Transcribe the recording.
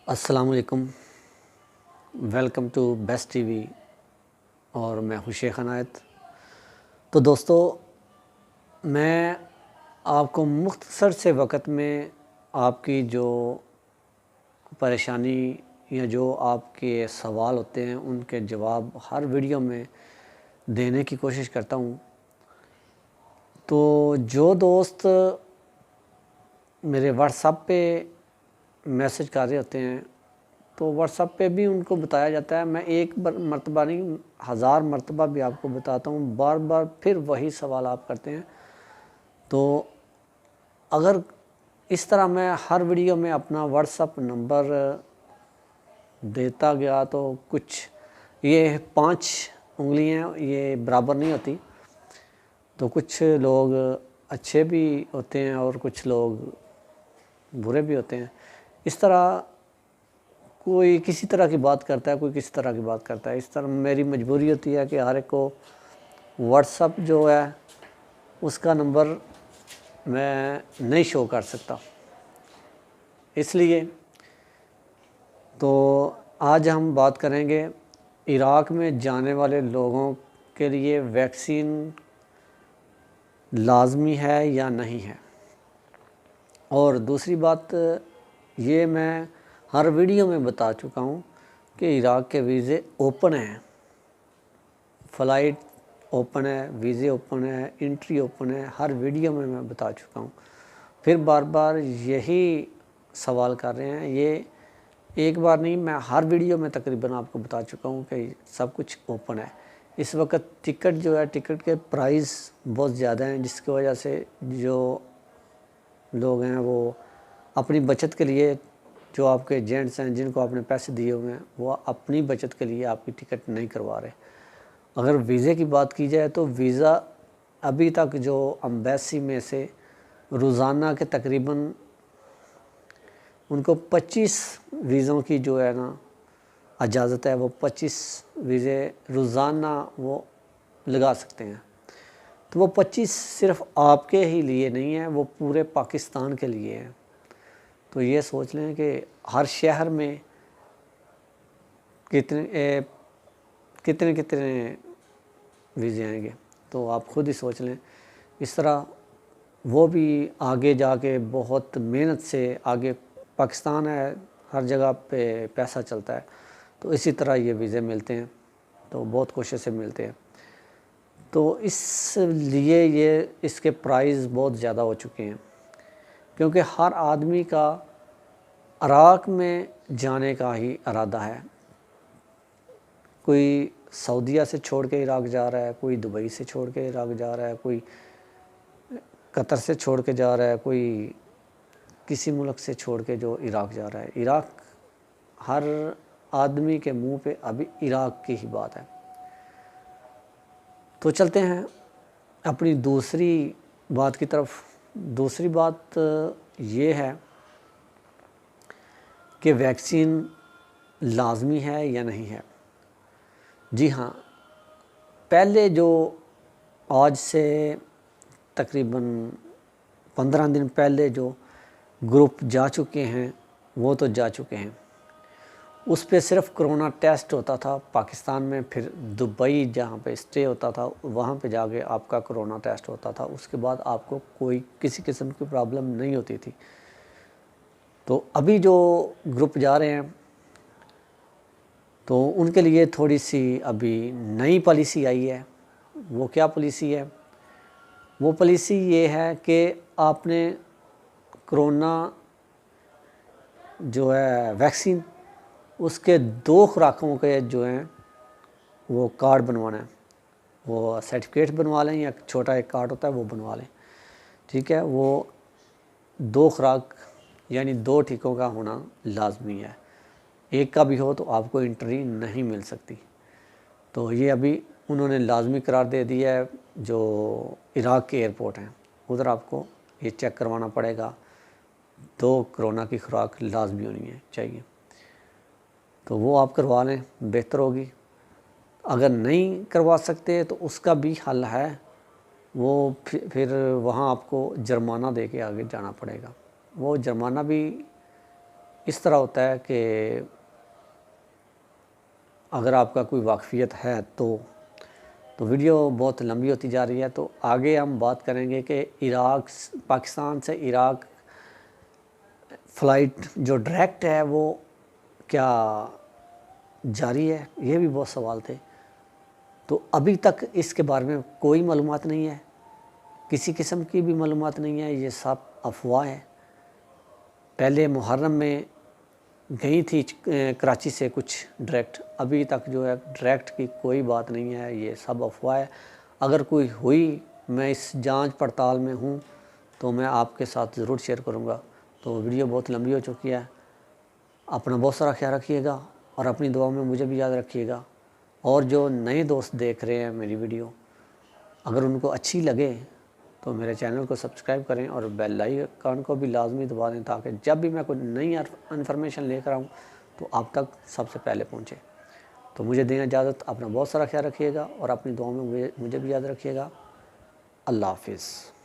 अस्सलाम वालेकुम, welcome to best TV और मैं हूं शेख अनायत। तो दोस्तों, मैं आपको मुख्तसर से वक़्त में आपकी जो परेशानी या जो आपके सवाल होते हैं उनके जवाब हर वीडियो में देने की कोशिश करता हूं। तो जो दोस्त मेरे व्हाट्सएप पे मैसेज कर रहे होते हैं तो व्हाट्सएप पे भी उनको बताया जाता है। मैं एक मरतबा नहीं, 1000 मरतबा भी आपको बताता हूँ, बार बार फिर वही सवाल आप करते हैं। तो अगर इस तरह मैं हर वीडियो में अपना व्हाट्सएप नंबर देता गया तो कुछ ये 5 उंगलियां ये बराबर नहीं होती। तो कुछ लोग अच्छे भी होते हैं और कुछ लोग बुरे भी होते हैं। इस तरह कोई किसी तरह की बात करता है, कोई किसी तरह की बात करता है। इस तरह मेरी मजबूरी होती है कि हर एक को व्हाट्सएप जो है उसका नंबर मैं नहीं शो कर सकता। इसलिए तो आज हम बात करेंगे इराक़ में जाने वाले लोगों के लिए वैक्सीन लाजमी है या नहीं है। और दूसरी बात ये मैं हर वीडियो में बता चुका हूँ कि इराक़ के वीज़े ओपन हैं, फ़्लाइट ओपन है, वीज़े ओपन है, एंट्री ओपन है। हर वीडियो में मैं बता चुका हूँ। फिर बार बार यही सवाल कर रहे हैं। ये एक बार नहीं, मैं हर वीडियो में तकरीबन आपको बता चुका हूँ कि सब कुछ ओपन है। इस वक्त टिकट जो है, टिकट के प्राइस बहुत ज़्यादा हैं, जिसकी वजह से जो लोग हैं वो अपनी बचत के लिए, जो आपके एजेंट्स हैं जिनको आपने पैसे दिए हुए हैं, वो अपनी बचत के लिए आपकी टिकट नहीं करवा रहे। अगर वीज़े की बात की जाए तो वीज़ा अभी तक जो एम्बेसी में से रोज़ाना के तकरीबन उनको 25 वीज़ों की जो है ना इजाज़त है, वो 25 वीज़े रोज़ाना वो लगा सकते हैं। तो वो 25 सिर्फ़ आपके ही लिए नहीं है, वो पूरे पाकिस्तान के लिए है। तो ये सोच लें कि हर शहर में कितने कितने वीज़े आएंगे। तो आप ख़ुद ही सोच लें। इस तरह वो भी आगे जाके बहुत मेहनत से आगे, पाकिस्तान है, हर जगह पे पैसा चलता है, तो इसी तरह ये वीज़े मिलते हैं, तो बहुत कोशिश से मिलते हैं। तो इसलिए ये इसके प्राइस बहुत ज़्यादा हो चुके हैं, क्योंकि हर आदमी का इराक़ में जाने का ही इरादा है। कोई सऊदीया से छोड़ के इराक़ जा रहा है, कोई दुबई से छोड़ के इराक़ जा रहा है, कोई कतर से छोड़ के जा रहा है, कोई किसी मुल्क से छोड़ के जो इराक़ जा रहा है। इराक़, हर आदमी के मुंह पे अभी इराक़ की ही बात है। तो चलते हैं अपनी दूसरी बात की तरफ। दूसरी बात ये है कि वैक्सीन लाजमी है या नहीं है। जी हाँ, पहले जो आज से तकरीबन 15 दिन पहले जो ग्रुप जा चुके हैं वो तो जा चुके हैं। उस पे सिर्फ कोरोना टेस्ट होता था पाकिस्तान में, फिर दुबई जहाँ पे स्टे होता था वहाँ पे जाके आपका कोरोना टेस्ट होता था। उसके बाद आपको कोई किसी किस्म की प्रॉब्लम नहीं होती थी। तो अभी जो ग्रुप जा रहे हैं तो उनके लिए थोड़ी सी अभी नई पॉलिसी आई है। वो क्या पॉलिसी है? वो पॉलिसी ये है कि आपने कोरोना जो है वैक्सीन, उसके 2 खुराकों के जो हैं वो कार्ड बनवाना है। वो सर्टिफिकेट बनवा लें या छोटा एक कार्ड होता है वो बनवा लें, ठीक है। वो 2 खुराक यानी 2 टीकों का होना लाजमी है। एक का भी हो तो आपको एंट्री नहीं मिल सकती। तो ये अभी उन्होंने लाजमी करार दे दिया है। जो इराक़ के एयरपोर्ट हैं उधर आपको ये चेक करवाना पड़ेगा, 2 कोरोना की खुराक लाजमी होनी है चाहिए। तो वो आप करवा लें, बेहतर होगी। अगर नहीं करवा सकते तो उसका भी हल है। वो फिर वहाँ आपको जुर्माना दे के आगे जाना पड़ेगा। वो जुर्माना भी इस तरह होता है कि अगर आपका कोई वाकफ़ियत है तो वीडियो बहुत लंबी होती जा रही है। तो आगे हम बात करेंगे कि पाकिस्तान से इराक़ फ़्लाइट जो डायरेक्ट है वो क्या जारी है, ये भी बहुत सवाल थे। तो अभी तक इसके बारे में कोई मालूमात नहीं है, किसी किस्म की भी मालूमात नहीं है, ये सब अफवाह है। पहले मुहर्रम में गई थी कराची से कुछ डायरेक्ट, अभी तक जो है डायरेक्ट की कोई बात नहीं है, ये सब अफवाह है। अगर कोई हुई, मैं इस जांच पड़ताल में हूँ तो मैं आपके साथ ज़रूर शेयर करूँगा। तो वीडियो बहुत लंबी हो चुकी है। अपना बहुत सारा ख्याल रखिएगा और अपनी दुआ में मुझे भी याद रखिएगा। और जो नए दोस्त देख रहे हैं मेरी वीडियो, अगर उनको अच्छी लगे तो मेरे चैनल को सब्सक्राइब करें और बेल आइकन को भी लाजमी दबा दें, ताकि जब भी मैं कोई नई इन्फॉर्मेशन लेकर आऊँ तो आप तक सबसे पहले पहुँचे। तो मुझे देना इजाज़त, अपना बहुत सारा ख्याल रखिएगा और अपनी दुआ में मुझे भी याद रखिएगा। अल्लाह हाफिज़।